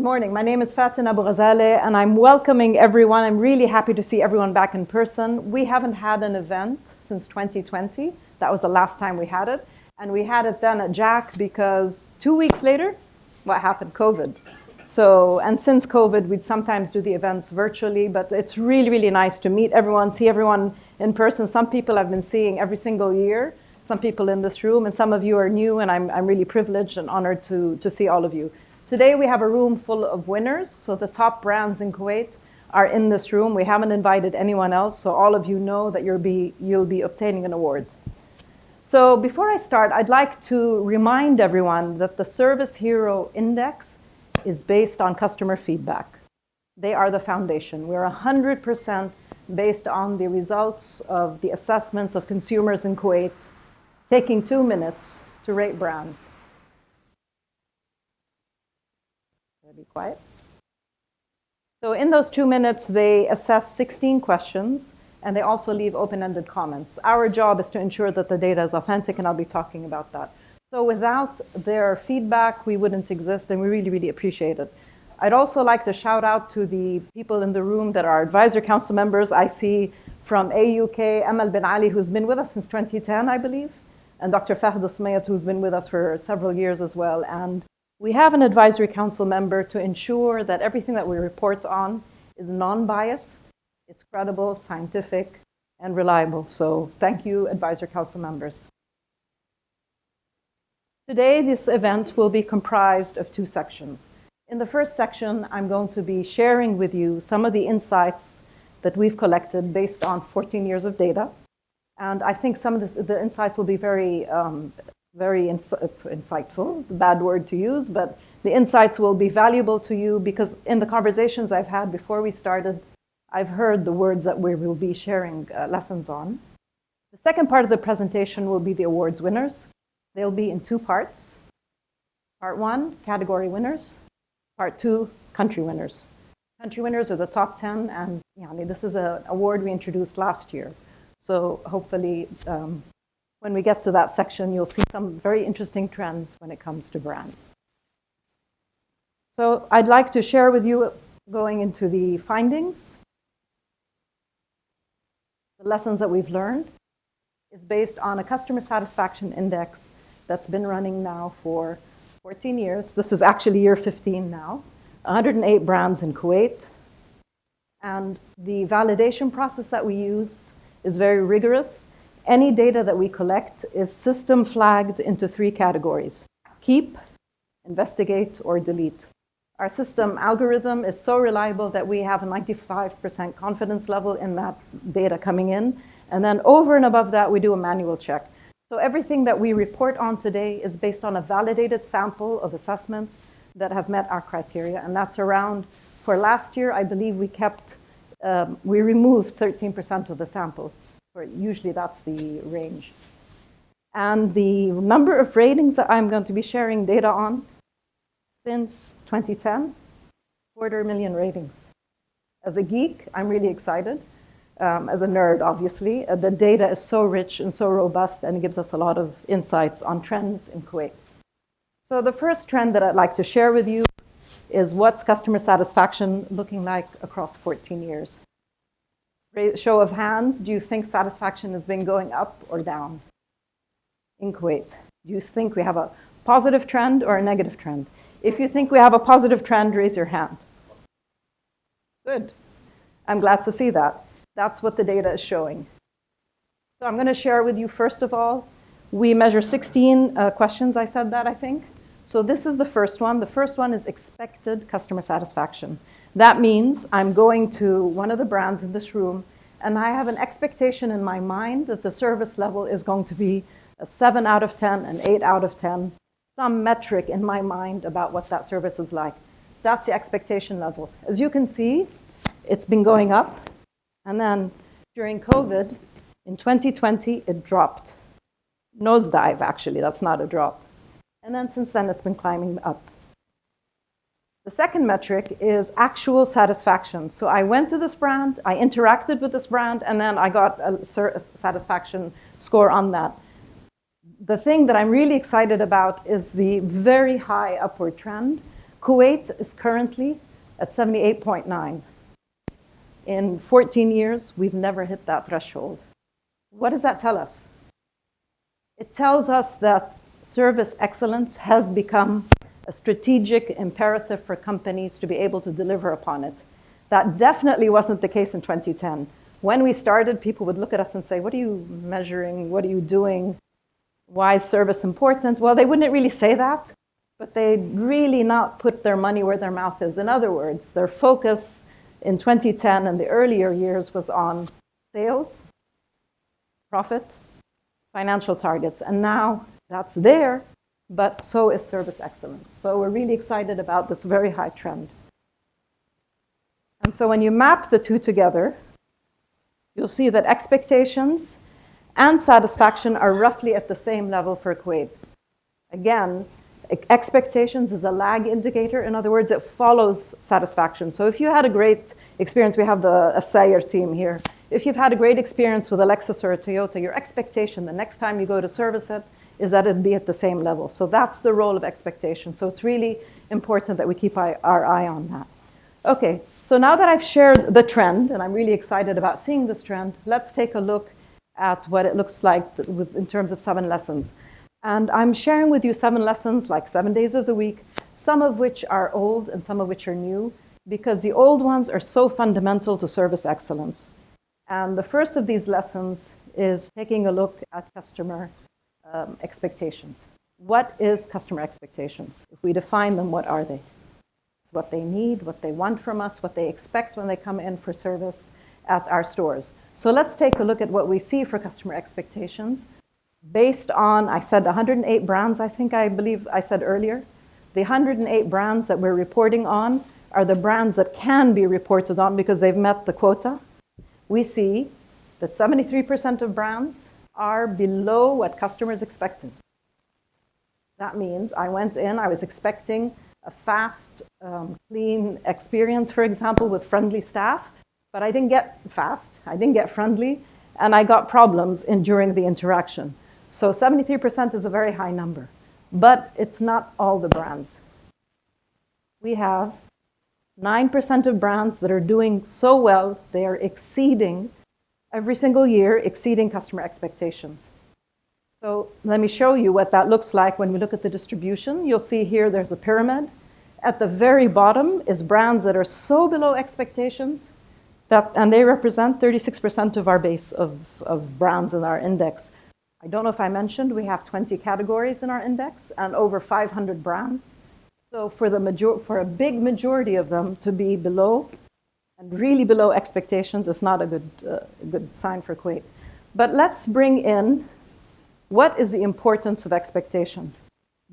Good morning. My name is Fatin Abu Ghazaleh, and I'm welcoming everyone. I'm really happy to see everyone back in person. We haven't had an event since 2020. That was the last time we had it. And we had it then at Jack because 2 weeks later, what happened? COVID. And since COVID, we'd sometimes do the events virtually, but it's really, really nice to meet everyone, see everyone in person. Some people I've been seeing every single year, some people in this room, and some of you are new, and I'm really privileged and honored to see all of you. Today we have a room full of winners, so the top brands in Kuwait are in this room. We haven't invited anyone else, so all of you know that you'll be obtaining an award. So before I start, I'd like to remind everyone that the Service Hero Index is based on customer feedback. They are the foundation. We're 100% based on the results of the assessments of consumers in Kuwait, taking 2 minutes to rate brands. Be quiet. So in those 2 minutes, they assess 16 questions, and they also leave open-ended comments. Our job is to ensure that the data is authentic, and I'll be talking about that. So without their feedback, we wouldn't exist, and we really, really appreciate it. I'd also like to shout out to the people in the room that are advisor council members. I see from AUK, Amal bin Ali, who's been with us since 2010, I believe, and Dr. Fahd Smayat, who's been with us for several years as well. And we have an advisory council member to ensure that everything that we report on is non-biased, it's credible, scientific, and reliable. So thank you, advisory council members. Today, this event will be comprised of 2 sections. In the first section, I'm going to be sharing with you some of the insights that we've collected based on 14 years of data. And I think some of the insights will be very insightful, bad word to use, but the insights will be valuable to you because in the conversations I've had before we started, I've heard the words that we will be sharing lessons on. The second part of the presentation will be the awards winners. They'll be in 2 parts. Part 1, category winners. Part 2, country winners. Country winners are the top 10, and this is an award we introduced last year. So hopefully, when we get to that section, you'll see some very interesting trends when it comes to brands. So I'd like to share with you, going into the findings, the lessons that we've learned is based on a customer satisfaction index that's been running now for 14 years. This is actually year 15 now, 108 brands in Kuwait. And the validation process that we use is very rigorous. Any data that we collect is system flagged into 3 categories: keep, investigate, or delete. Our system algorithm is so reliable that we have a 95% confidence level in that data coming in. And then over and above that, we do a manual check. So everything that we report on today is based on a validated sample of assessments that have met our criteria. And that's around, for last year, I believe we removed 13% of the sample. Usually that's the range. And the number of ratings that I'm going to be sharing data on since 2010, 250,000 ratings. As a geek, I'm really excited. As a nerd, obviously, the data is so rich and so robust, and it gives us a lot of insights on trends in Kuwait. So the first trend that I'd like to share with you is what's customer satisfaction looking like across 14 years. Show of hands, do you think satisfaction has been going up or down in Kuwait? Do you think we have a positive trend or a negative trend? If you think we have a positive trend, raise your hand. Good. I'm glad to see that. That's what the data is showing. So I'm going to share with you, first of all, we measure 16 questions. I said that, I think. So this is the first one. The first one is expected customer satisfaction. That means I'm going to one of the brands in this room, and I have an expectation in my mind that the service level is going to be a 7 out of 10, an 8 out of 10, some metric in my mind about what that service is like. That's the expectation level. As you can see, it's been going up, and then during COVID, in 2020, it dropped. Nosedive, actually, that's not a drop. And then since then, it's been climbing up. The second metric is actual satisfaction. So I went to this brand, I interacted with this brand, and then I got a satisfaction score on that. The thing that I'm really excited about is the very high upward trend. Kuwait is currently at 78.9. In 14 years, we've never hit that threshold. What does that tell us? It tells us that service excellence has become a strategic imperative for companies to be able to deliver upon it. That definitely wasn't the case in 2010. When we started, people would look at us and say, what are you measuring? What are you doing? Why is service important? Well, they wouldn't really say that, but they'd really not put their money where their mouth is. In other words, their focus in 2010 and the earlier years was on sales, profit, financial targets. And now that's there, but so is service excellence. So we're really excited about this very high trend. And so when you map the two together, you'll see that expectations and satisfaction are roughly at the same level for Kuwait. Again, expectations is a lag indicator. In other words, it follows satisfaction. So if you had a great experience, we have the Asayer team here. If you've had a great experience with a Lexus or a Toyota, your expectation the next time you go to service it is that it'd be at the same level. So that's the role of expectation. So it's really important that we keep our eye on that. Okay, so now that I've shared the trend, and I'm really excited about seeing this trend, let's take a look at what it looks like in terms of 7 lessons. And I'm sharing with you 7 lessons, like 7 days of the week, some of which are old and some of which are new, because the old ones are so fundamental to service excellence. And the first of these lessons is taking a look at customer expectations. What is customer expectations? If we define them, what are they? It's what they need, what they want from us, what they expect when they come in for service at our stores. So let's take a look at what we see for customer expectations based on, I said 108 brands, I believe I said earlier. The 108 brands that we're reporting on are the brands that can be reported on because they've met the quota. We see that 73% of brands are below what customers expected. That means I went in, I was expecting a fast, clean experience, for example, with friendly staff, but I didn't get fast, I didn't get friendly, and I got problems during the interaction. So 73% is a very high number, but it's not all the brands. We have 9% of brands that are doing so well, they are exceeding, every single year, exceeding customer expectations. So let me show you what that looks like when we look at the distribution. You'll see here there's a pyramid. At the very bottom is brands that are so below expectations, and they represent 36% of our base of brands in our index. I don't know if I mentioned, we have 20 categories in our index and over 500 brands. So for a big majority of them to be below and really below expectations is not a good sign for Kuwait. But let's bring in, what is the importance of expectations?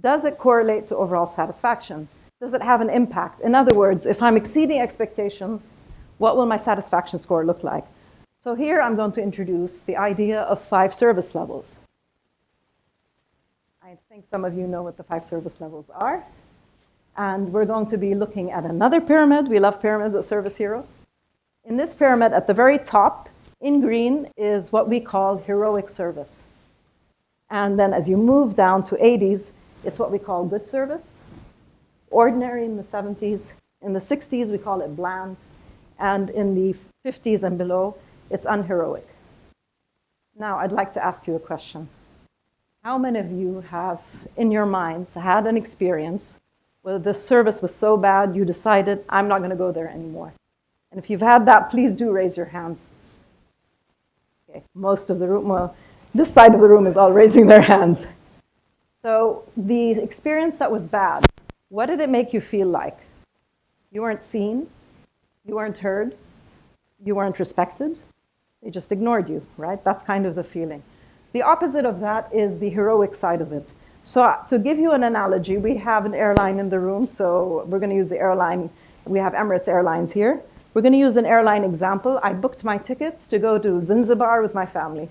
Does it correlate to overall satisfaction? Does it have an impact? In other words, if I'm exceeding expectations, what will my satisfaction score look like? So here I'm going to introduce the idea of 5 service levels. I think some of you know what the 5 service levels are. And we're going to be looking at another pyramid. We love pyramids at Service Hero. In this pyramid, at the very top, in green, is what we call heroic service. And then as you move down to 80s, it's what we call good service. Ordinary in the 70s. In the 60s, we call it bland. And in the 50s and below, it's unheroic. Now, I'd like to ask you a question. How many of you have, in your minds, had an experience where the service was so bad you decided, I'm not going to go there anymore? And if you've had that, please do raise your hands. Okay, most of the room, well, this side of the room is all raising their hands. So the experience that was bad, what did it make you feel like? You weren't seen, you weren't heard, you weren't respected, they just ignored you, right? That's kind of the feeling. The opposite of that is the heroic side of it. So to give you an analogy, we have an airline in the room, so we're going to use the airline. We have Emirates Airlines here. We're going to use an airline example. I booked my tickets to go to Zanzibar with my family.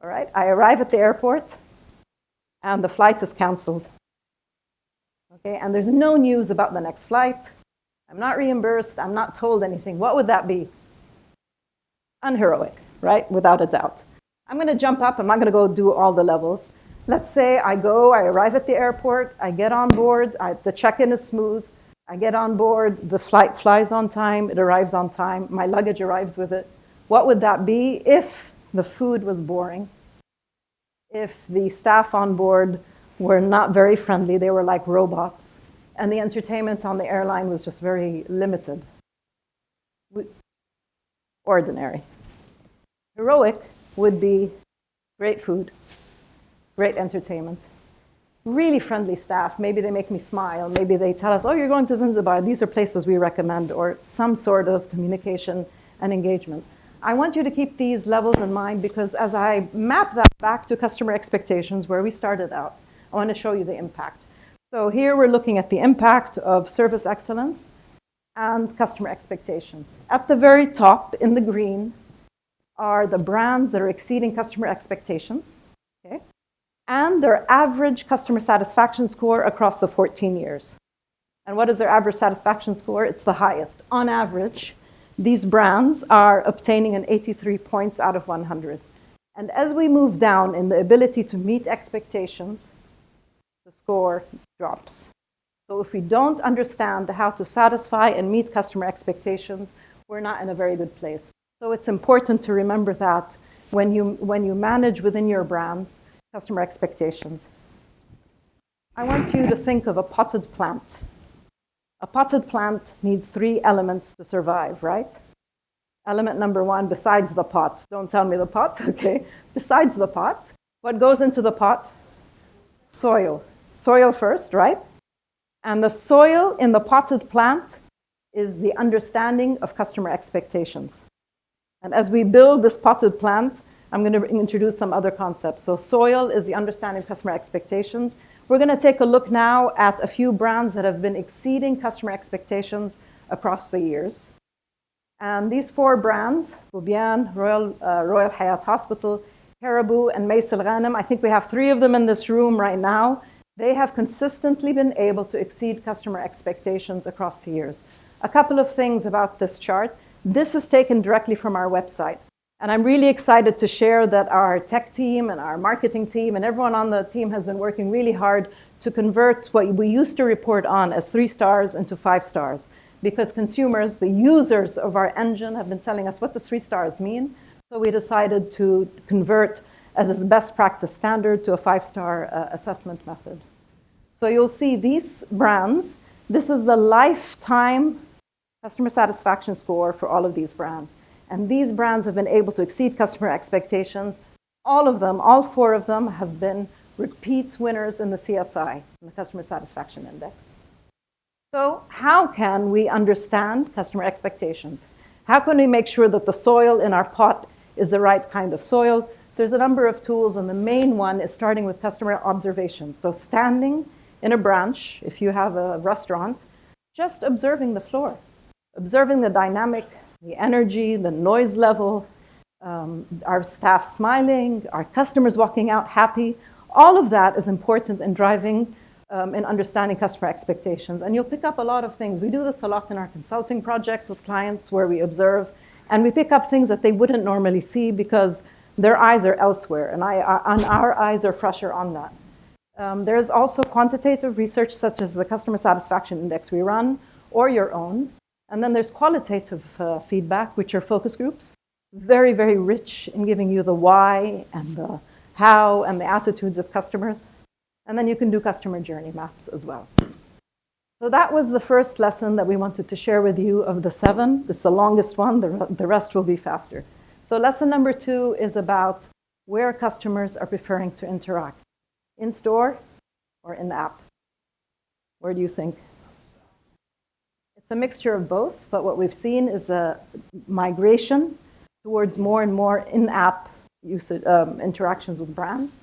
All right, I arrive at the airport, and the flight is canceled. Okay, and there's no news about the next flight. I'm not reimbursed. I'm not told anything. What would that be? Unheroic, right? Without a doubt. I'm going to jump up. I'm not going to go do all the levels. Let's say I arrive at the airport, I get on board, the check-in is smooth, I get on board, the flight flies on time, it arrives on time, my luggage arrives with it. What would that be if the food was boring? If the staff on board were not very friendly, they were like robots, and the entertainment on the airline was just very limited. Ordinary. Heroic would be great food, great entertainment, really friendly staff. Maybe they make me smile. Maybe they tell us, oh, you're going to Zanzibar. These are places we recommend, or some sort of communication and engagement. I want you to keep these levels in mind because as I map that back to customer expectations where we started out, I want to show you the impact. So here we're looking at the impact of service excellence and customer expectations. At the very top in the green are the brands that are exceeding customer expectations, okay? And their average customer satisfaction score across the 14 years. And what is their average satisfaction score? It's the highest. On average, these brands are obtaining an 83 points out of 100. And as we move down in the ability to meet expectations, the score drops. So if we don't understand how to satisfy and meet customer expectations, we're not in a very good place. So it's important to remember that when you manage within your brands customer expectations. I want you to think of a potted plant. A potted plant needs 3 elements to survive, right? Element number 1, besides the pot. Don't tell me the pot, okay? Besides the pot, what goes into the pot? Soil. Soil first, right? And the soil in the potted plant is the understanding of customer expectations. And as we build this potted plant, I'm going to introduce some other concepts. So soil is the understanding of customer expectations. We're going to take a look now at a few brands that have been exceeding customer expectations across the years. And these 4 brands, Boubian, Royal Hayat Hospital, Caribou, and Mace Al Ghanem, I think we have 3 of them in this room right now. They have consistently been able to exceed customer expectations across the years. A couple of things about this chart. This is taken directly from our website. And I'm really excited to share that our tech team and our marketing team and everyone on the team has been working really hard to convert what we used to report on as 3 stars into 5 stars. Because consumers, the users of our engine, have been telling us what the 3 stars mean. So we decided to convert as a best practice standard to a 5-star assessment method. So you'll see these brands. This is the lifetime customer satisfaction score for all of these brands. And these brands have been able to exceed customer expectations. All of them, all 4 of them, have been repeat winners in the CSI, in the Customer Satisfaction Index. So how can we understand customer expectations? How can we make sure that the soil in our pot is the right kind of soil? There's a number of tools, and the main one is starting with customer observations. So standing in a branch, if you have a restaurant, just observing the floor, observing the dynamic, the energy, the noise level, our staff smiling, our customers walking out happy. All of that is important in driving and understanding customer expectations. And you'll pick up a lot of things. We do this a lot in our consulting projects with clients where we observe, and we pick up things that they wouldn't normally see because their eyes are elsewhere, and our eyes are fresher on that. There's also quantitative research such as the Customer Satisfaction Index we run, or your own. And then there's qualitative feedback, which are focus groups. Very, very rich in giving you the why and the how and the attitudes of customers. And then you can do customer journey maps as well. So that was the first lesson that we wanted to share with you of the 7. It's the longest one. The rest will be faster. So lesson number 2 is about where customers are preferring to interact. In store or in the app? Where do you think? It's a mixture of both, but what we've seen is a migration towards more and more in-app usage, interactions with brands.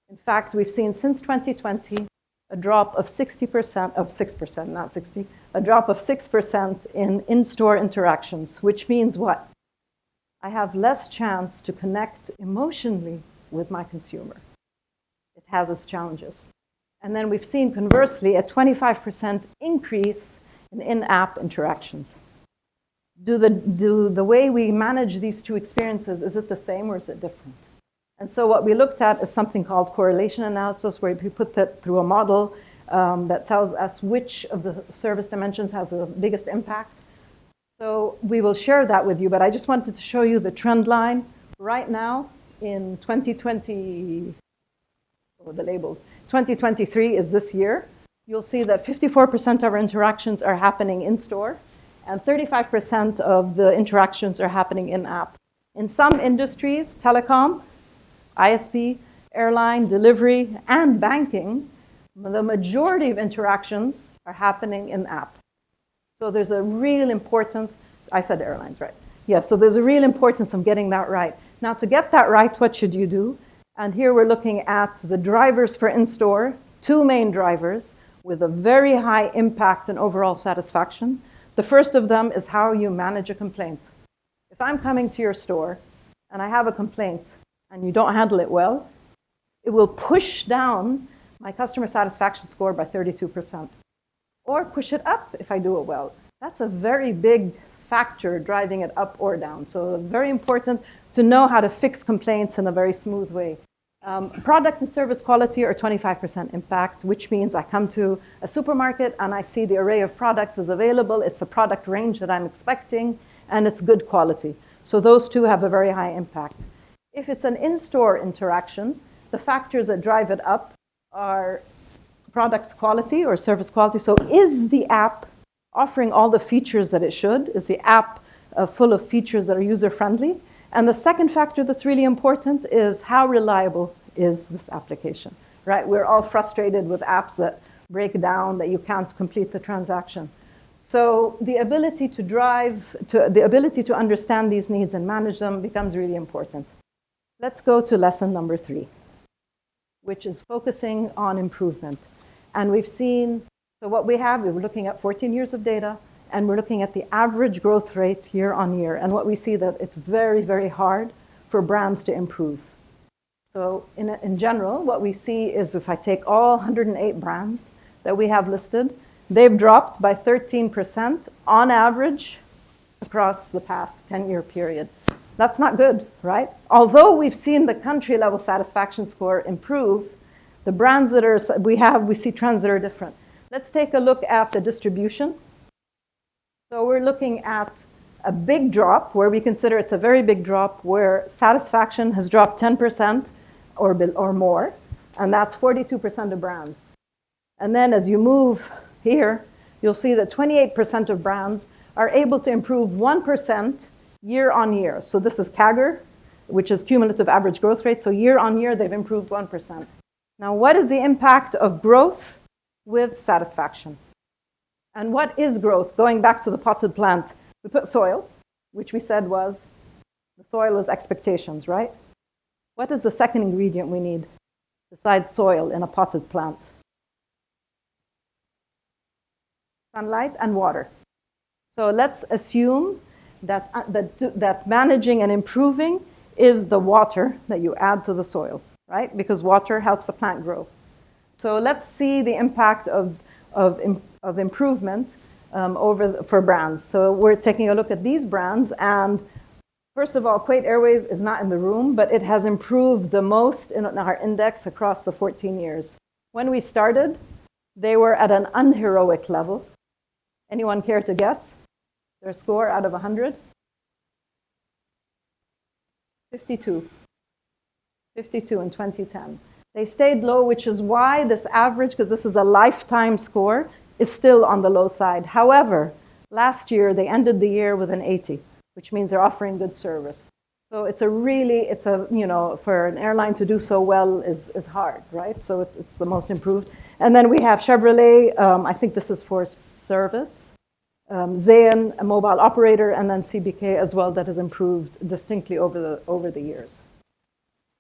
In fact, we've seen since 2020 a drop of 6%, not 60, a drop of 6% in-store interactions, which means what? I have less chance to connect emotionally with my consumer. It has its challenges. And then we've seen, conversely, a 25% increase in-app interactions. Do the way we manage these 2 experiences, is it the same or is it different? And so what we looked at is something called correlation analysis, where we put that through a model that tells us which of the service dimensions has the biggest impact. So we will share that with you, but I just wanted to show you the trend line right now in 2020, the labels. 2023 is this year. You'll see that 54% of our interactions are happening in store, and 35% of the interactions are happening in app. In some industries, telecom, ISP, airline, delivery, and banking, the majority of interactions are happening in app. So there's a real importance. I said airlines, right? Yeah, so there's a real importance of getting that right. Now, to get that right, what should you do? And here we're looking at the drivers for in-store, two main drivers with a very high impact and overall satisfaction. The first of them is how you manage a complaint. If I'm coming to your store and I have a complaint and you don't handle it well, it will push down my customer satisfaction score by 32%. Or push it up if I do it well. That's a very big factor driving it up or down. So very important to know how to fix complaints in a very smooth way. Product and service quality are 25% impact, which means I come to a supermarket and I see the array of products is available. It's a product range that I'm expecting, and it's good quality. So those two have a very high impact. If it's an in-store interaction, the factors that drive it up are product quality or service quality. So is the app offering all the features that it should? Is the app full of features that are user-friendly? And the second factor that's really important is how reliable is this application, right? We're all frustrated with apps that break down, that you can't complete the transaction. So the ability to understand these needs and manage them becomes really important. Let's go to lesson number 3, which is focusing on improvement. And we've seen, so what we have, we're looking at 14 years of data, and we're looking at the average growth rate year on year. And what we see that it's very, very hard for brands to improve. So in general, what we see is if I take all 108 brands that we have listed, they've dropped by 13% on average across the past 10-year period. That's not good, right? Although we've seen the country level satisfaction score improve, the brands that we see trends that are different. Let's take a look at the distribution. So we're looking at a big drop where we consider it's a very big drop where satisfaction has dropped 10% or more, and that's 42% of brands. And then as you move here, you'll see that 28% of brands are able to improve 1% year on year. So this is CAGR, which is cumulative average growth rate. So year on year, they've improved 1%. Now, what is the impact of growth with satisfaction? And what is growth? Going back to the potted plant, we put soil, which we said was, the soil is expectations, right? What is the second ingredient we need besides soil in a potted plant? Sunlight and water. So let's assume that managing and improving is the water that you add to the soil, right? Because water helps a plant grow. So let's see the impact of improvement for brands. So we're taking a look at these brands, and first of all, Kuwait Airways is not in the room, but it has improved the most in our index across the 14 years. When we started, they were at an unheroic level. Anyone care to guess their score out of 100? 52. 52 in 2010. They stayed low, which is why this average, because this is a lifetime score, is still on the low side. However, last year they ended the year with an 80, which means they're offering good service. So for an airline to do so well is hard, right? So it's the most improved. And then we have Chevrolet, I think this is for service, Zayn, a mobile operator, and then CBK as well, that has improved distinctly over the years.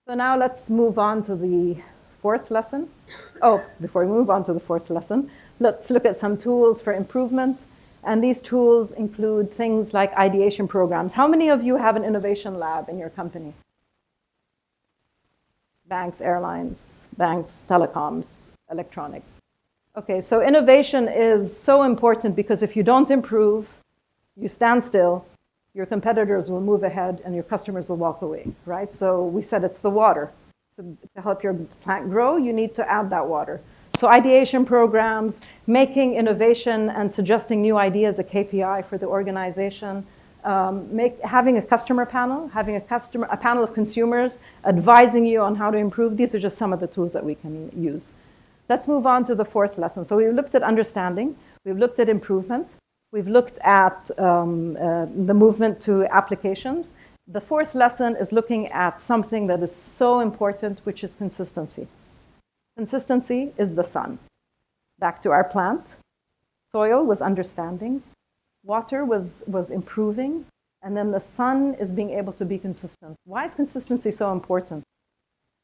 So now let's move on to the 4th lesson. Oh, before we move on to the 4th lesson, let's look at some tools for improvement. And these tools include things like ideation programs. How many of you have an innovation lab in your company? Banks, airlines, telecoms, electronics. Okay, so innovation is so important because if you don't improve, you stand still, your competitors will move ahead and your customers will walk away, right? So we said it's the water. To help your plant grow, you need to add that water. So ideation programs, making innovation and suggesting new ideas a KPI for the organization, having a customer panel, having a panel of consumers advising you on how to improve. These are just some of the tools that we can use. Let's move on to the fourth lesson. So we've looked at understanding, we've looked at improvement, we've looked at the movement to applications. The fourth lesson is looking at something that is so important, which is consistency. Consistency is the sun. Back to our plant. Soil was understanding. Water was improving. And then the sun is being able to be consistent. Why is consistency so important?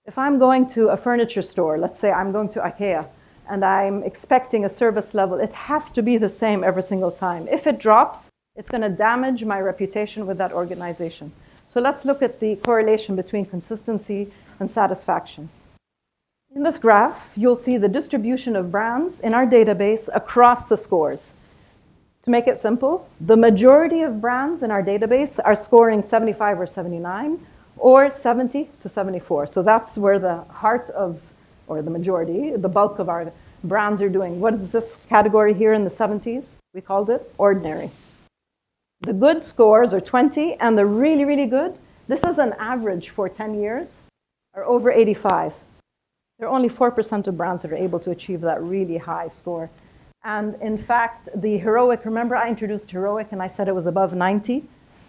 If I'm going to a furniture store, let's say I'm going to IKEA, and I'm expecting a service level, it has to be the same every single time. If it drops, it's going to damage my reputation with that organization. So let's look at the correlation between consistency and satisfaction. In this graph, you'll see the distribution of brands in our database across the scores. To make it simple, the majority of brands in our database are scoring 75 or 79, or 70 to 74. So that's where the heart of, or the majority, the bulk of our brands are doing. What is this category here in the 70s? We called it ordinary. The good scores are 20, and the really, really good, this is an average for 10 years, are over 85. There are only 4% of brands that are able to achieve that really high score. And in fact, the heroic, remember I introduced heroic and I said it was above 90?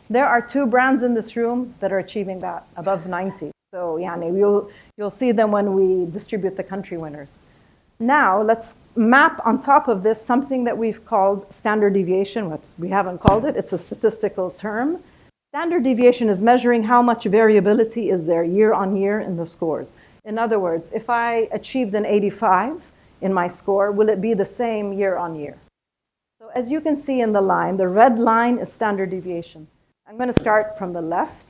There are 2 brands in this room that are achieving that, above 90. So you'll see them when we distribute the country winners. Now let's map on top of this something that we've called standard deviation. What we haven't called it, it's a statistical term. Standard deviation is measuring how much variability is there year on year in the scores. In other words, if I achieved an 85 in my score, will it be the same year on year? So as you can see in the line, the red line is standard deviation. I'm going to start from the left.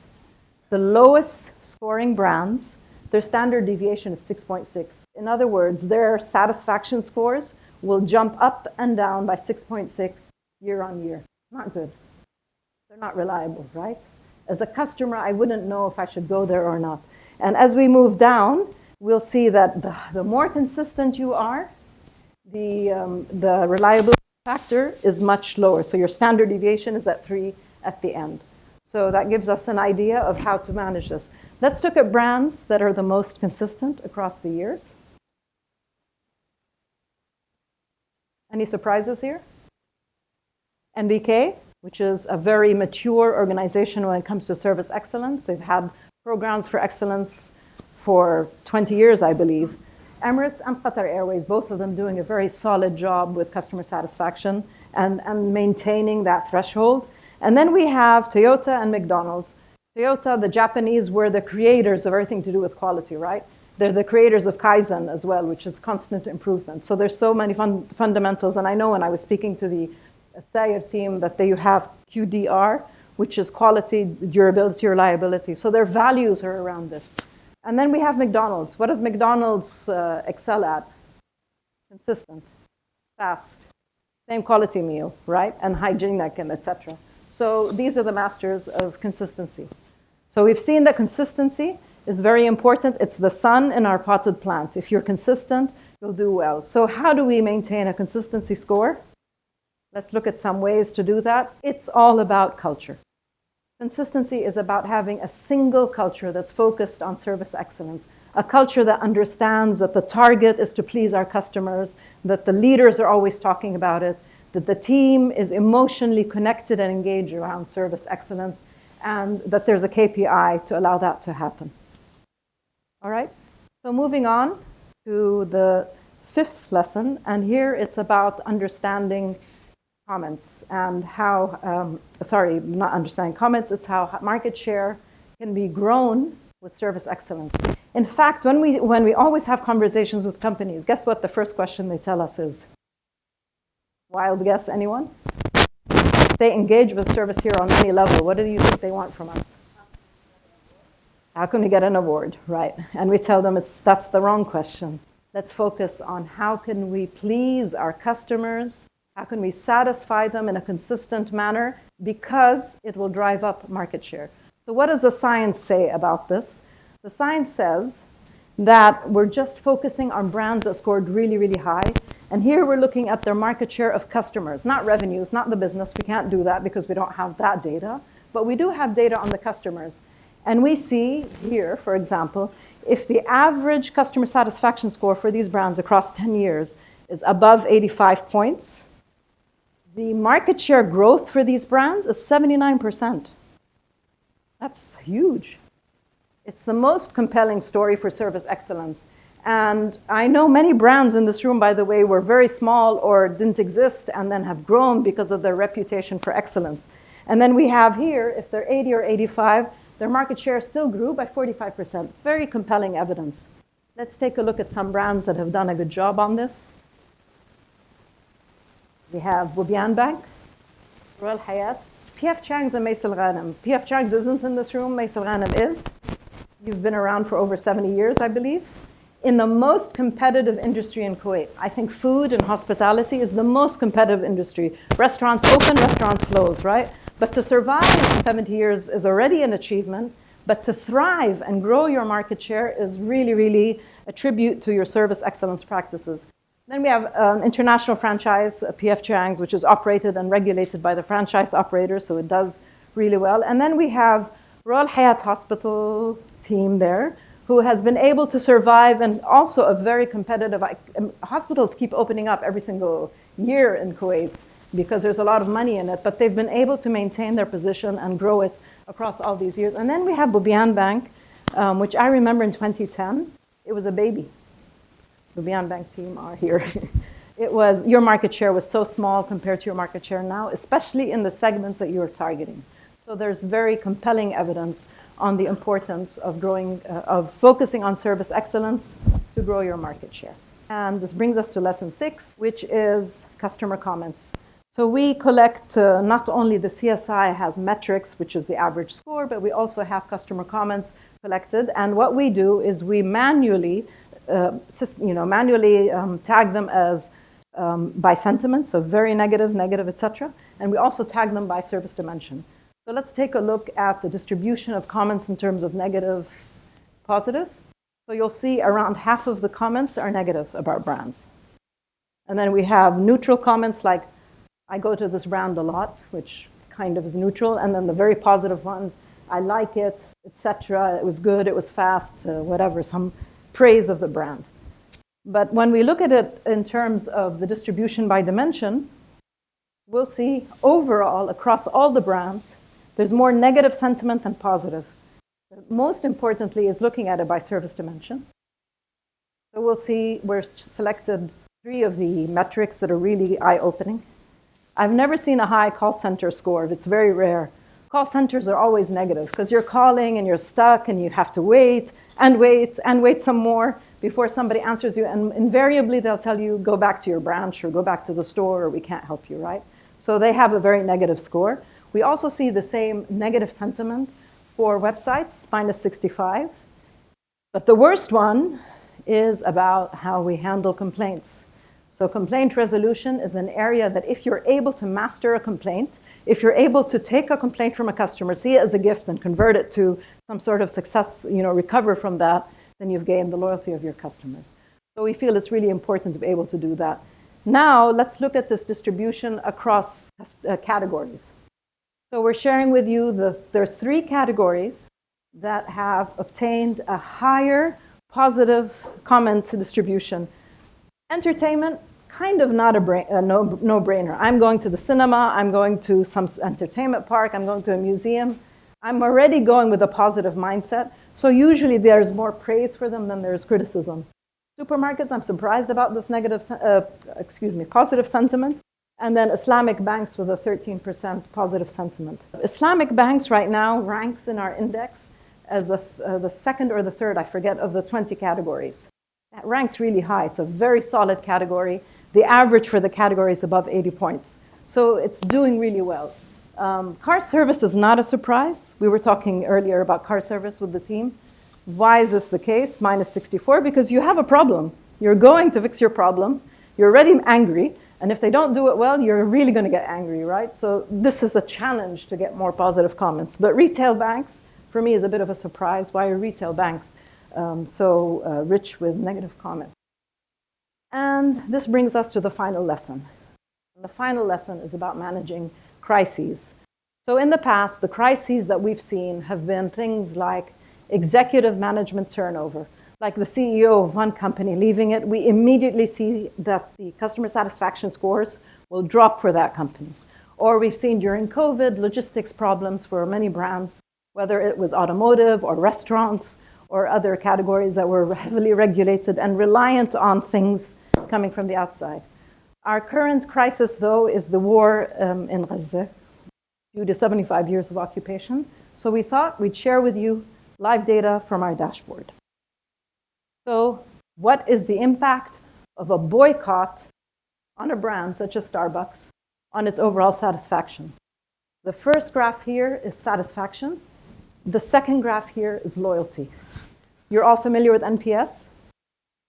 The lowest scoring brands, their standard deviation is 6.6. In other words, their satisfaction scores will jump up and down by 6.6 year on year. Not good. They're not reliable, right? As a customer, I wouldn't know if I should go there or not. And as we move down, we'll see that the more consistent you are, the reliability factor is much lower. So your standard deviation is at 3 at the end. So that gives us an idea of how to manage this. Let's look at brands that are the most consistent across the years. Any surprises here? NBK, which is a very mature organization when it comes to service excellence. They've had programs for excellence for 20 years, I believe. Emirates and Qatar Airways, both of them doing a very solid job with customer satisfaction and maintaining that threshold. And then we have Toyota and McDonald's. Toyota, the Japanese, were the creators of everything to do with quality, right? They're the creators of Kaizen as well, which is constant improvement. So there's so many fundamentals. And I know when I was speaking to the Sayer team that they have QDR, which is quality, durability, reliability. So their values are around this. And then we have McDonald's. What does McDonald's excel at? Consistent, fast, same quality meal, right? And hygienic and etc. So these are the masters of consistency. So we've seen that consistency is very important. It's the sun in our potted plants. If you're consistent, you'll do well. So how do we maintain a consistency score? Let's look at some ways to do that. It's all about culture. Consistency is about having a single culture that's focused on service excellence, a culture that understands that the target is to please our customers, that the leaders are always talking about it, that the team is emotionally connected and engaged around service excellence, and that there's a KPI to allow that to happen. All right, so moving on to the fifth lesson, and here it's about understanding comments and how, not understanding comments, it's how market share can be grown with service excellence. In fact, when we always have conversations with companies, guess what the first question they tell us is? Wild guess, anyone? They engage with service here on any level. What do you think they want from us? How can we get an award, right? And we tell them that's the wrong question. Let's focus on how can we please our customers, how can we satisfy them in a consistent manner, because it will drive up market share. So what does the science say about this? The science says that we're just focusing on brands that scored really, really high. And here we're looking at their market share of customers, not revenues, not the business. We can't do that because we don't have that data. But we do have data on the customers. And we see here, for example, if the average customer satisfaction score for these brands across 10 years is above 85 points, the market share growth for these brands is 79%. That's huge. It's the most compelling story for service excellence. And I know many brands in this room, by the way, were very small or didn't exist and then have grown because of their reputation for excellence. And then we have here, if they're 80 or 85, their market share still grew by 45%. Very compelling evidence. Let's take a look at some brands that have done a good job on this. We have Bubian Bank, Royal Hayat, P.F. Chang's and Mace Al Ghanem. P.F. Chang's isn't in this room, Mace Al Ghanem is. You've been around for over 70 years, I believe. In the most competitive industry in Kuwait. I think food and hospitality is the most competitive industry. Restaurants open, restaurants close, right? But to survive in 70 years is already an achievement. But to thrive and grow your market share is really, really a tribute to your service excellence practices. Then we have an international franchise, P.F. Chang's, which is operated and regulated by the franchise operator, so it does really well. And then we have Royal Hayat Hospital team there, who has been able to survive, and also a very competitive, hospitals keep opening up every single year in Kuwait because there's a lot of money in it, but they've been able to maintain their position and grow it across all these years. And then we have Bubian Bank, which I remember in 2010, it was a baby. Bubian Bank team are here. Your market share was so small compared to your market share now, especially in the segments that you're targeting. So there's very compelling evidence on the importance of focusing on service excellence to grow your market share. And this brings us to lesson 6, which is customer comments. So we collect not only the CSI has metrics, which is the average score, but we also have customer comments collected. And what we do is we manually tag them as by sentiment, so very negative, negative, etc. And we also tag them by service dimension. So let's take a look at the distribution of comments in terms of negative, positive. So you'll see around half of the comments are negative about brands. And then we have neutral comments like, I go to this brand a lot, which kind of is neutral. And then the very positive ones, I like it, etc. It was good, it was fast, whatever, some praise of the brand. But when we look at it in terms of the distribution by dimension, we'll see overall across all the brands, there's more negative sentiment than positive. Most importantly is looking at it by service dimension. So we'll see, we're selected 3 of the metrics that are really eye-opening. I've never seen a high call center score. It's very rare. Call centers are always negative because you're calling and you're stuck and you have to wait and wait and wait some more before somebody answers you. And invariably, they'll tell you, go back to your branch or go back to the store or we can't help you, right? So they have a very negative score. We also see the same negative sentiment for websites, -65. But the worst one is about how we handle complaints. So complaint resolution is an area that if you're able to master a complaint, if you're able to take a complaint from a customer, see it as a gift and convert it to some sort of success, recover from that, then you've gained the loyalty of your customers. So we feel it's really important to be able to do that. Now, let's look at this distribution across categories. So we're sharing with you there's 3 categories that have obtained a higher positive comment distribution. Entertainment, kind of not a no-brainer. I'm going to the cinema, I'm going to some entertainment park, I'm going to a museum. I'm already going with a positive mindset. So usually there's more praise for them than there's criticism. Supermarkets, I'm surprised about this positive sentiment. And then Islamic banks with a 13% positive sentiment. Islamic banks right now ranks in our index as the second or the third, I forget, of the 20 categories. That ranks really high. It's a very solid category. The average for the category is above 80 points. So it's doing really well. Car service is not a surprise. We were talking earlier about car service with the team. Why is this the case? -64, because you have a problem. You're going to fix your problem. You're already angry. And if they don't do it well, you're really going to get angry, right? So this is a challenge to get more positive comments. But retail banks, for me, is a bit of a surprise. Why are retail banks so rich with negative comments. And this brings us to the final lesson. The final lesson is about managing crises. So in the past, the crises that we've seen have been things like executive management turnover. Like the CEO of one company leaving it, we immediately see that the customer satisfaction scores will drop for that company. Or we've seen during COVID logistics problems for many brands, whether it was automotive or restaurants or other categories that were heavily regulated and reliant on things coming from the outside. Our current crisis, though, is the war in Gaza, due to 75 years of occupation. So we thought we'd share with you live data from our dashboard. So what is the impact of a boycott on a brand such as Starbucks on its overall satisfaction? The first graph here is satisfaction. The second graph here is loyalty. You're all familiar with NPS?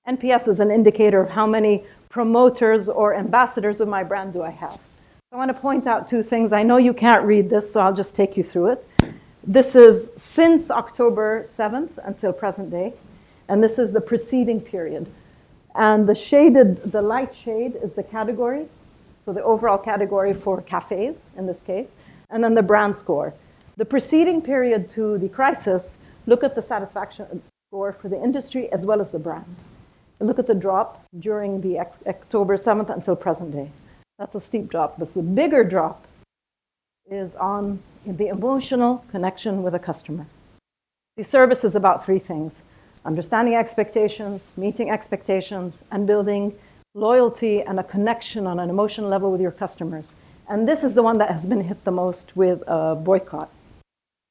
NPS is an indicator of how many promoters or ambassadors of my brand do I have. I want to point out two things. I know you can't read this, so I'll just take you through it. This is since October 7th until present day, and this is the preceding period. And the light shade is the category, so the overall category for cafes in this case, and then the brand score. The preceding period to the crisis, look at the satisfaction score for the industry as well as the brand. And look at the drop during the October 7th until present day. That's a steep drop, but the bigger drop is on the emotional connection with a customer. The service is about three things: understanding expectations, meeting expectations, and building loyalty and a connection on an emotional level with your customers. And this is the one that has been hit the most with a boycott.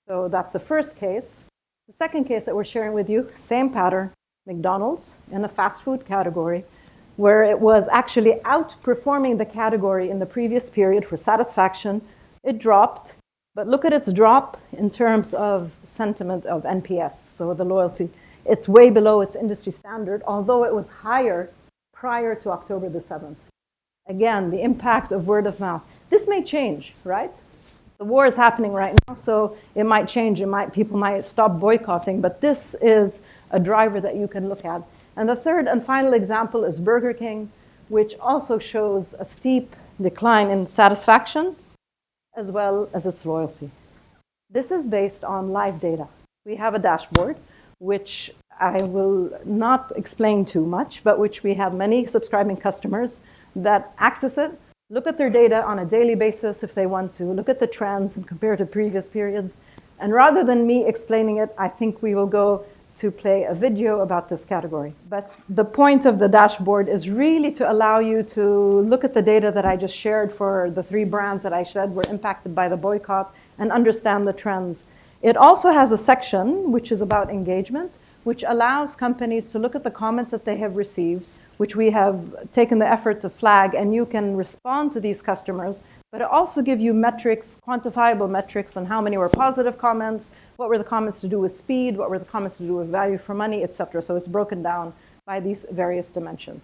So that's the first case. The second case that we're sharing with you, same pattern, McDonald's in the fast food category, where it was actually outperforming the category in the previous period for satisfaction. It dropped, but look at its drop in terms of sentiment of NPS, so the loyalty. It's way below its industry standard, although it was higher prior to October the 7th. Again, the impact of word of mouth. This may change, right? The war is happening right now, so it might change. People might stop boycotting, but this is a driver that you can look at. And the third and final example is Burger King, which also shows a steep decline in satisfaction as well as its loyalty. This is based on live data. We have a dashboard, which I will not explain too much, but which we have many subscribing customers that access it, look at their data on a daily basis if they want to, look at the trends and compare to previous periods. And rather than me explaining it, I think we will go to play a video about this category. But the point of the dashboard is really to allow you to look at the data that I just shared for the three brands that I said were impacted by the boycott and understand the trends. It also has a section which is about engagement, which allows companies to look at the comments that they have received, which we have taken the effort to flag, and you can respond to these customers. But it also gives you metrics, quantifiable metrics on how many were positive comments, what were the comments to do with speed, what were the comments to do with value for money, etc. So it's broken down by these various dimensions.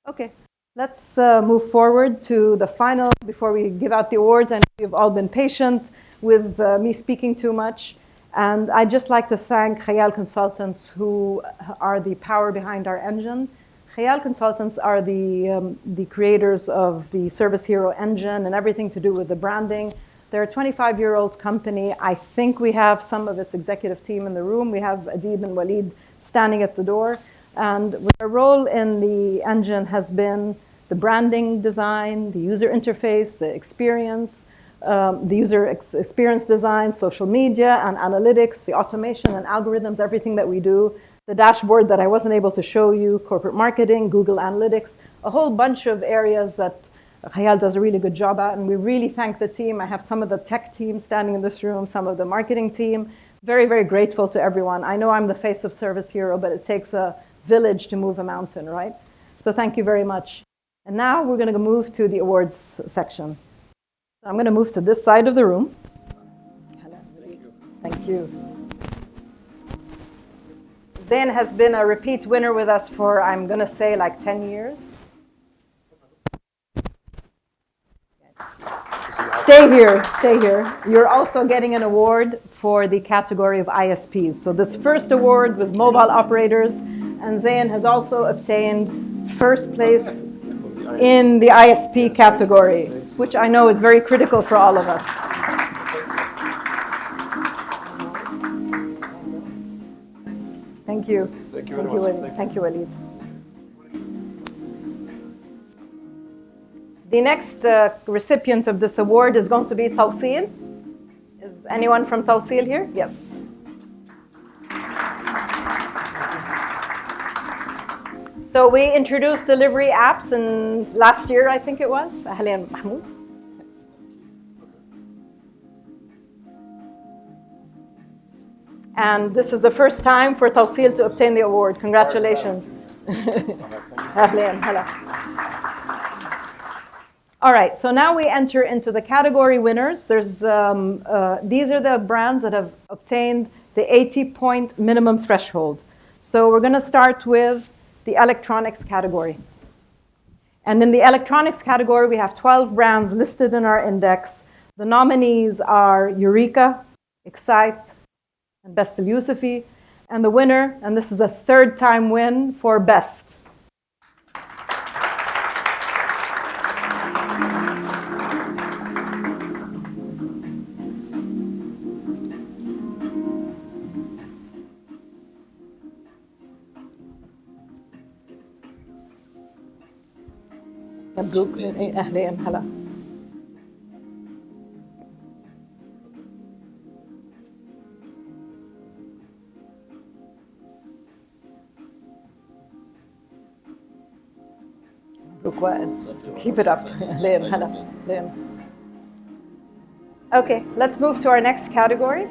Okay, let's move forward to the final, before we give out the awards. I know you've all been patient with me speaking too much. And I'd just like to thank Khayal Consultants, who are the power behind our engine. Khayal Consultants are the creators of the Service Hero engine and everything to do with the branding. They're a 25-year-old company. I think we have some of its executive team in the room. We have Adib and Walid standing at the door. And their role in the engine has been the branding design, the user interface, the experience, the user experience design, social media and analytics, the automation and algorithms, everything that we do. The dashboard that I wasn't able to show you, corporate marketing, Google Analytics, a whole bunch of areas that Khayal does a really good job at, and we really thank the team. I have some of the tech team standing in this room, some of the marketing team. Very, very grateful to everyone. I know I'm the face of Service Hero, but it takes a village to move a mountain, right? So thank you very much. And now we're going to move to the awards section. I'm going to move to this side of the room. Thank you. Zain has been a repeat winner with us for, I'm going to say, like 10 years. Stay here, stay here. You're also getting an award for the category of ISPs. So this first award was mobile operators, and Zayn has also obtained first place in the ISP category, which I know is very critical for all of us. Thank you. Thank you very much. Walid. Thank you, Walid. The next recipient of this award is going to be Tawsil. Is anyone from Tawsil here? Yes. So we introduced delivery apps in last year, I think it was. Ahlan Mahmoud. And this is the first time for Tawsil to obtain the award. Congratulations. Ahlan, hala. All right, so now we enter into the category winners. These are the brands that have obtained the 80-point minimum threshold. So we're going to start with the electronics category. And in the electronics category, we have 12 brands listed in our index. The nominees are Eureka, Excite, and Best Al Yusufi. And the winner, and this is a third-time win for Best. مبروك أهلين هلا. مبروك وائل. Keep it up. أهلين هلا. أهلين. Okay, let's move to our next category.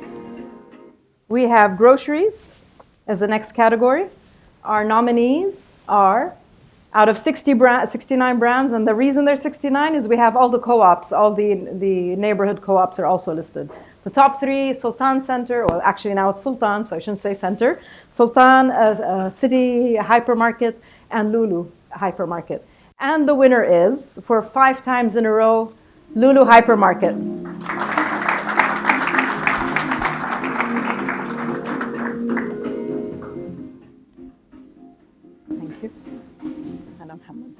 We have groceries as the next category. Our nominees are out of 69 brands, and the reason there's 69 is we have all the co-ops, all the neighborhood co-ops are also listed. The top three, Sultan Center, well actually now it's Sultan, so I shouldn't say Center. Sultan City Hypermarket and Lulu Hypermarket. And the winner is, for 5 times in a row, Lulu Hypermarket. Thank you. أنا محمد.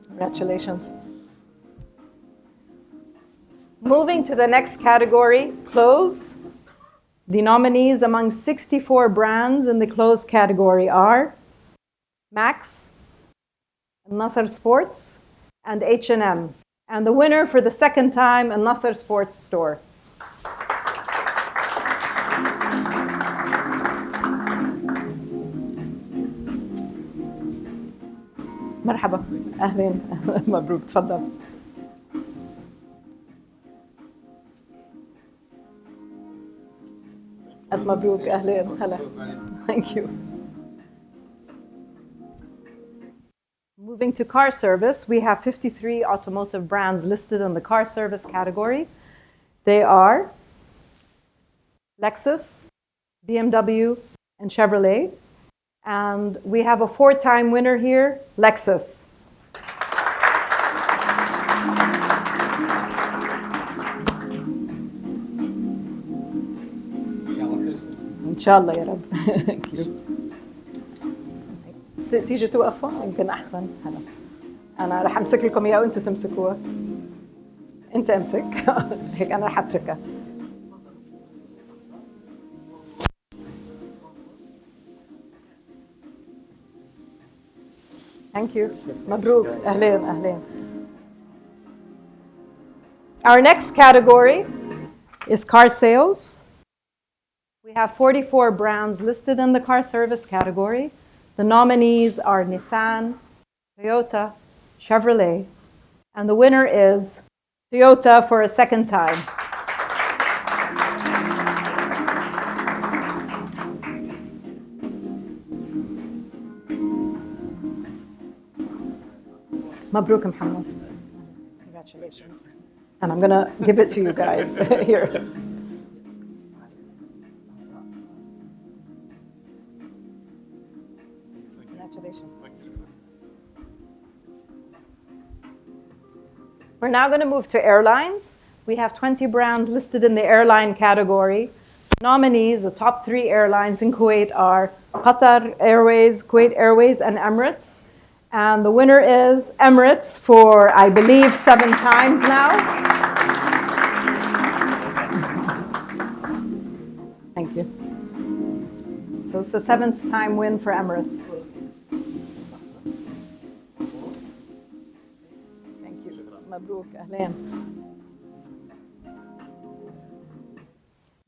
Congratulations. Moving to the next category, clothes. The nominees among 64 brands in the clothes category are Max, Nasser Sports, and H&M. And the winner for the second time, a Nasser Sports store. مرحبا أهلين مبروك تفضل. مبروك أهلين هلا. Thank you. Moving to car service, we have 53 automotive brands listed in the car service category. They are Lexus, BMW, and Chevrolet. And we have a 4-time winner here, Lexus. إن شاء الله يا رب. Thank you. تيجي توقفوا يمكن أحسن. هلا. أنا رح أمسك لكم إياه وأنتوا تمسكوها. أنت أمسك. هيك أنا رح أتركها. Thank you. مبروك. أهلين أهلين. Our next category is car sales. We have 44 brands listed in the car service category. The nominees are Nissan, Toyota, Chevrolet, and the winner is Toyota for a second time. Mabruk Muhammad. Congratulations. And I'm going to give it to you guys here. Congratulations. We're now going to move to airlines. We have 20 brands listed in the airline category. Nominees, the top 3 airlines in Kuwait are Qatar Airways, Kuwait Airways, and Emirates. And the winner is Emirates for, I believe, 7 times now. Thank you. So it's the 7th time win for Emirates. Thank you. Mabruk, ahlan.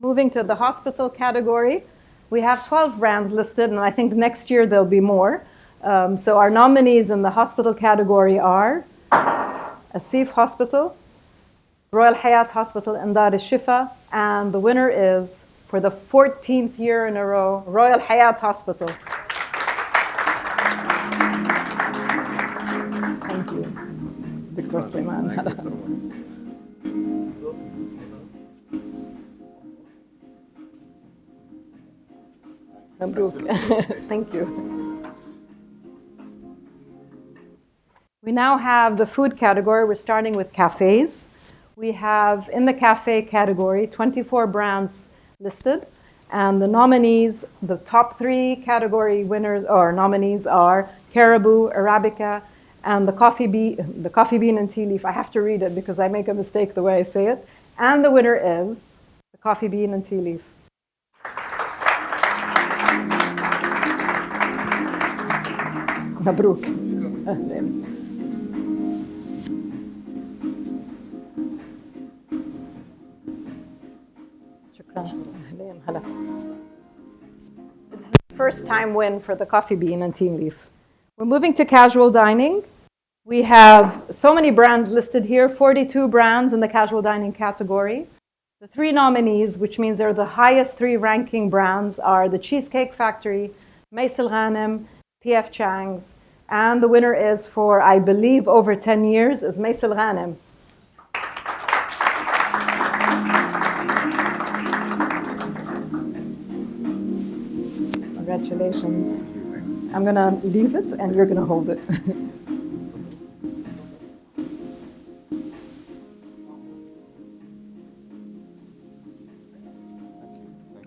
Moving to the hospital category, we have 12 brands listed, and I think next year there'll be more. So our nominees in the hospital category are Asif Hospital, Royal Hayat Hospital, and Dar al-Shifa, and the winner is, for the 14th year in a row, Royal Hayat Hospital. Thank you, Dr. Sulaiman. Thank you. We now have the food category. We're starting with cafes. We have, in the cafe category, 24 brands listed. And the nominees, the top 3 category winners or nominees are Caribou, Arabica, and the coffee bean and tea leaf. I have to read it because I make a mistake the way I say it. And the winner is the coffee bean and tea leaf. مبروك. First time win for the coffee bean and tea leaf. We're moving to casual dining. We have so many brands listed here, 42 brands in the casual dining category. The 3 nominees, which means they're the highest 3 ranking brands, are the Cheesecake Factory, Mais Al Ghanem, P.F. Chang's, and the winner is, for I believe over 10 years, is Mais Al Ghanem. Congratulations. I'm going to leave it and you're going to hold it.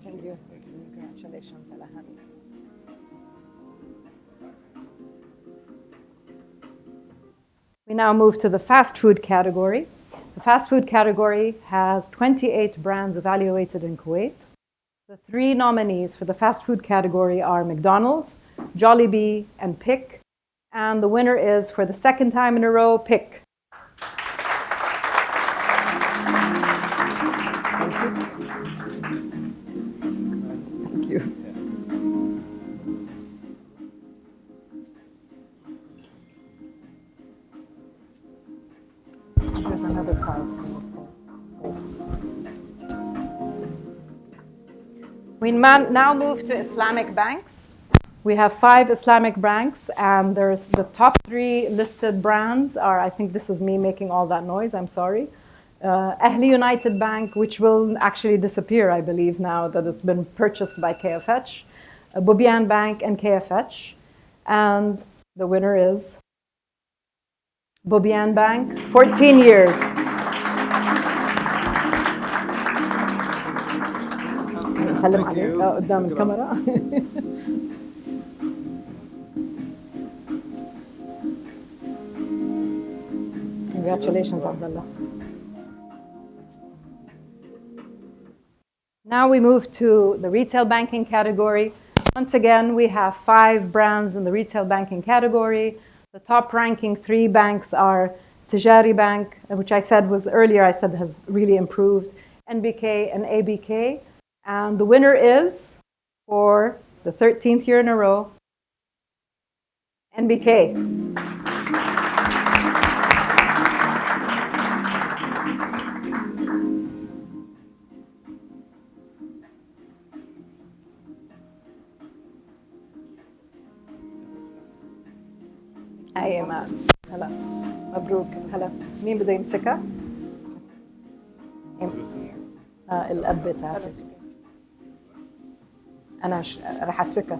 Thank you. Congratulations. We now move to the fast food category. The fast food category has 28 brands evaluated in Kuwait. The 3 nominees for the fast food category are McDonald's, Jollibee, and Pick. And the winner is, for the 2nd time in a row, Pick. Thank you. There's another card. We now move to Islamic banks. We have 5 Islamic banks, and the top 3 listed brands are, I think this is me making all that noise, I'm sorry. Ahli United Bank, which will actually disappear, I believe, now that it's been purchased by KFH. Bubian Bank and KFH. And the winner is Bubian Bank, 14 years. نسلم عليك قدام الكاميرا. Congratulations, Abdullah. Now we move to the retail banking category. Once again, we have 5 brands in the retail banking category. The top ranking 3 banks are Tijari Bank, which I said was earlier, I said has really improved, NBK and ABK. And the winner is, for the 13th year in a row, NBK. هاي ايمان هلا مبروك هلا مين بده يمسكها؟ الاب تاعتي انا رح اتركها.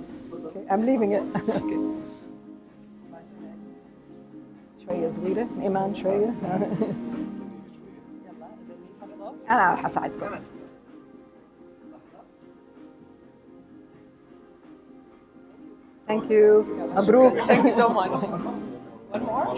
I'm leaving it. شوية صغيرة إيمان شوية. أنا حساعدكم. Thank you. مبروك. Thank you so much. One more?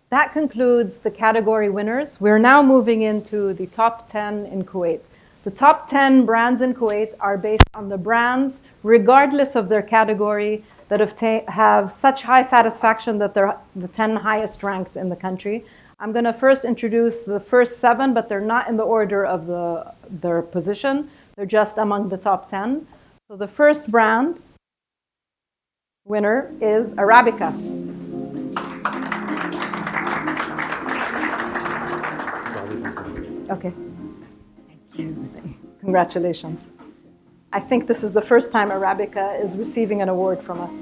That concludes the category winners. We're now moving into the top 10 in Kuwait. The top 10 brands in Kuwait are based on the brands, regardless of their category, that have such high satisfaction that they're the 10 highest ranked in the country. I'm going to first introduce the first 7, but they're not in the order of their position. They're just among the top 10. So the first brand winner is Arabica. Okay. Thank you. Congratulations. I think this is the first time Arabica is receiving an award from us.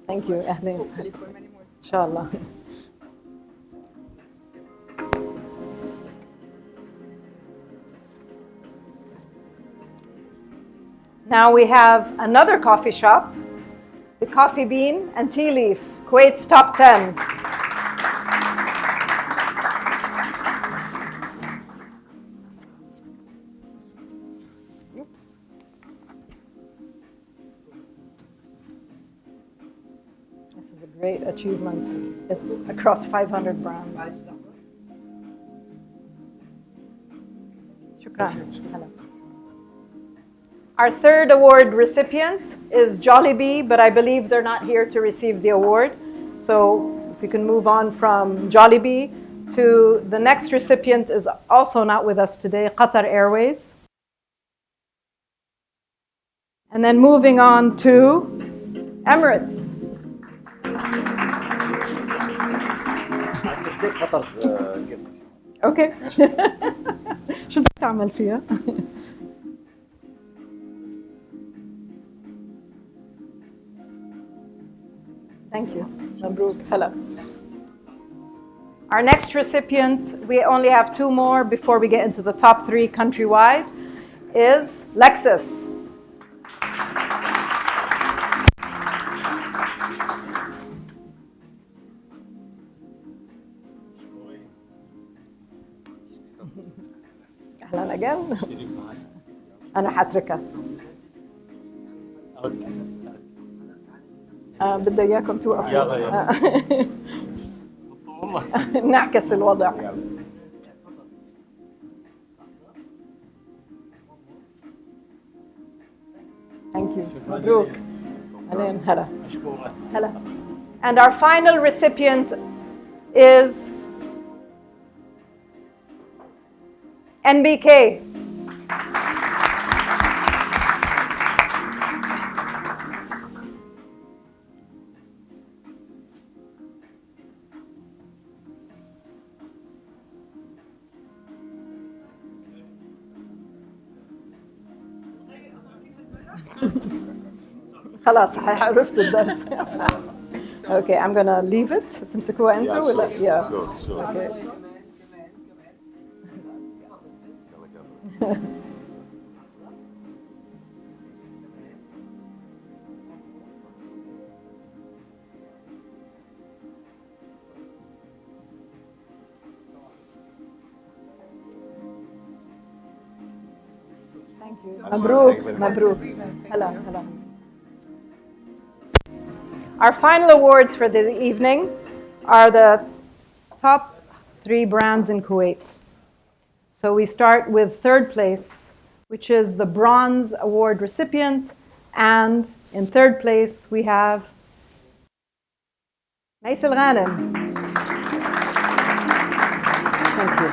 Thank you. Hopefully for many more. Inshallah. Now we have another coffee shop, the Coffee Bean and Tea Leaf, Kuwait's top 10. Oops. This is a great achievement. It's across 500 brands. Shukran. Hello. Our third award recipient is Jollibee, but I believe they're not here to receive the award. So if we can move on from Jollibee to the next recipient is also not with us today, Qatar Airways. And then moving on to Emirates. I can take Qatar's gift. Okay. شو بدك تعمل فيها؟ Thank you. Mabruk. Hello. Our next recipient, we only have 2 more before we get into the top 3 countrywide, is Lexus. أهلا again. أنا حتركها. بدي اياكم توقفوا. نعكس الوضع. Thank you. مبروك. هلا. هلا. And our final recipient is NBK. خلاص عرفت الدرس. Okay, I'm gonna leave it. تمسكوها انتوا ولا؟ Yeah. Sure. Okay. Thank you. مبروك. مبروك. هلا هلا. Our final awards for the evening are the top 3 brands in Kuwait. So we start with third place, which is the Bronze Award recipient. And in third place, we have Nais Al Ghanem. Thank you.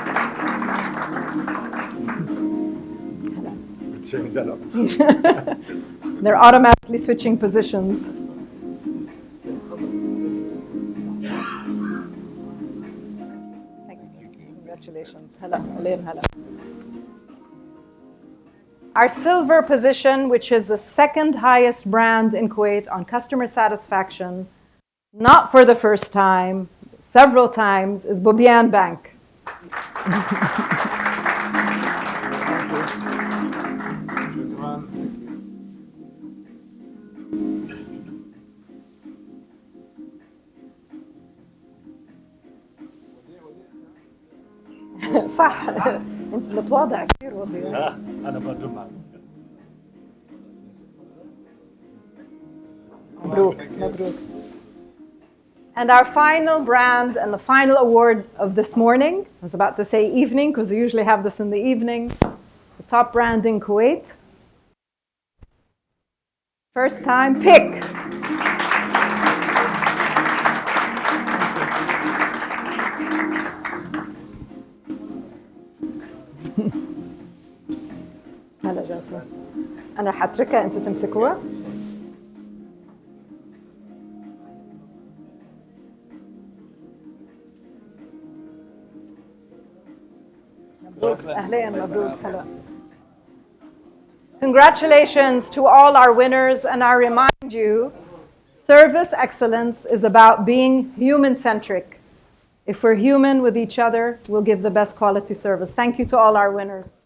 They're automatically switching positions. Congratulations. Hello. Hello. Our silver position, which is the second highest brand in Kuwait on customer satisfaction, not for the first time, several times, is Bubiyan Bank. صح انت متواضع كثير وضيع. انا برجو معك. مبروك مبروك. And our final brand and the final award of this morning, I was about to say evening because we usually have this in the evening, the top brand in Kuwait. First time, pick. هلا جاسمين أنا حتركها أنتوا تمسكوها. مبروك أهلين مبروك هلا. Congratulations to all our winners, and I remind you, service excellence is about being human-centric. If we're human with each other, we'll give the best quality service. Thank you to all our winners.